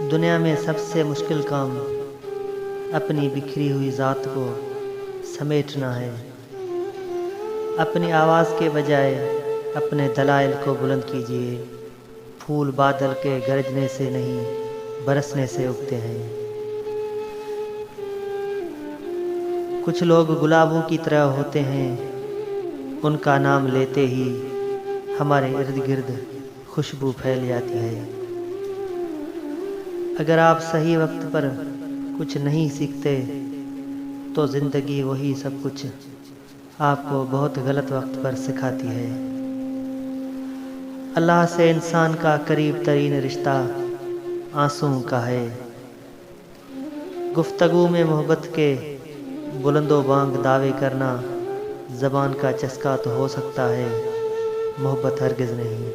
دنیا میں سب سے مشکل کام اپنی بکھری ہوئی ذات کو سمیٹنا ہے۔ اپنی آواز کے بجائے اپنے دلائل کو بلند کیجیے۔ پھول بادل کے گرجنے سے نہیں، برسنے سے اگتے ہیں۔ کچھ لوگ گلابوں کی طرح ہوتے ہیں، ان کا نام لیتے ہی ہمارے ارد گرد خوشبو پھیل جاتی ہے۔ اگر آپ صحیح وقت پر کچھ نہیں سیکھتے تو زندگی وہی سب کچھ آپ کو بہت غلط وقت پر سکھاتی ہے۔ اللہ سے انسان کا قریب ترین رشتہ آنسوں کا ہے۔ گفتگو میں محبت کے بلند و بانگ دعوے کرنا زبان کا چسکا تو ہو سکتا ہے، محبت ہرگز نہیں۔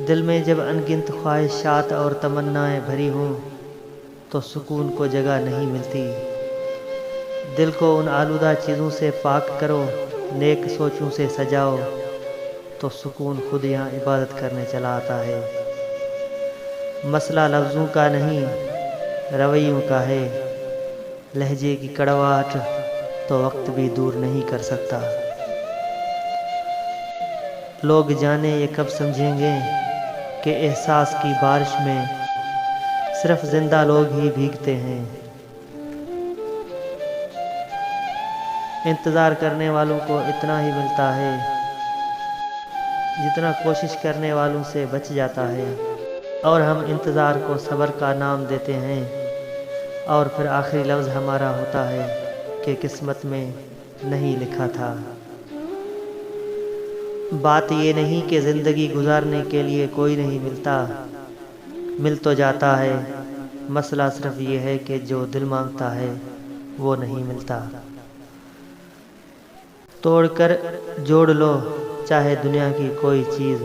دل میں جب انگنت خواہشات اور تمنائیں بھری ہوں تو سکون کو جگہ نہیں ملتی۔ دل کو ان آلودہ چیزوں سے پاک کرو، نیک سوچوں سے سجاؤ، تو سکون خود یہاں عبادت کرنے چلا آتا ہے۔ مسئلہ لفظوں کا نہیں، رویوں کا ہے۔ لہجے کی کڑواہٹ تو وقت بھی دور نہیں کر سکتا۔ لوگ جانے یہ کب سمجھیں گے کہ احساس کی بارش میں صرف زندہ لوگ ہی بھیگتے ہیں۔ انتظار کرنے والوں کو اتنا ہی ملتا ہے جتنا کوشش کرنے والوں سے بچ جاتا ہے، اور ہم انتظار کو صبر کا نام دیتے ہیں، اور پھر آخری لفظ ہمارا ہوتا ہے کہ قسمت میں نہیں لکھا تھا۔ بات یہ نہیں کہ زندگی گزارنے کے لیے کوئی نہیں ملتا، مل تو جاتا ہے۔ مسئلہ صرف یہ ہے کہ جو دل مانگتا ہے وہ نہیں ملتا۔ توڑ کر جوڑ لو چاہے دنیا کی کوئی چیز،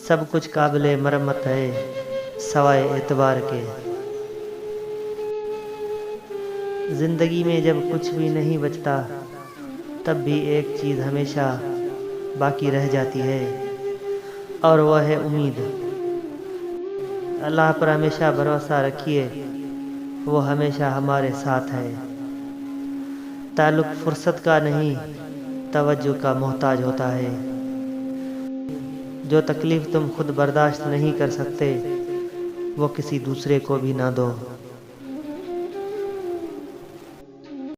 سب کچھ قابل مرمت ہے سوائے اعتبار کے۔ زندگی میں جب کچھ بھی نہیں بچتا تب بھی ایک چیز ہمیشہ باقی رہ جاتی ہے، اور وہ ہے امید۔ اللہ پر ہمیشہ بھروسہ رکھیے، وہ ہمیشہ ہمارے ساتھ ہے۔ تعلق فرصت کا نہیں، توجہ کا محتاج ہوتا ہے۔ جو تکلیف تم خود برداشت نہیں کر سکتے وہ کسی دوسرے کو بھی نہ دو۔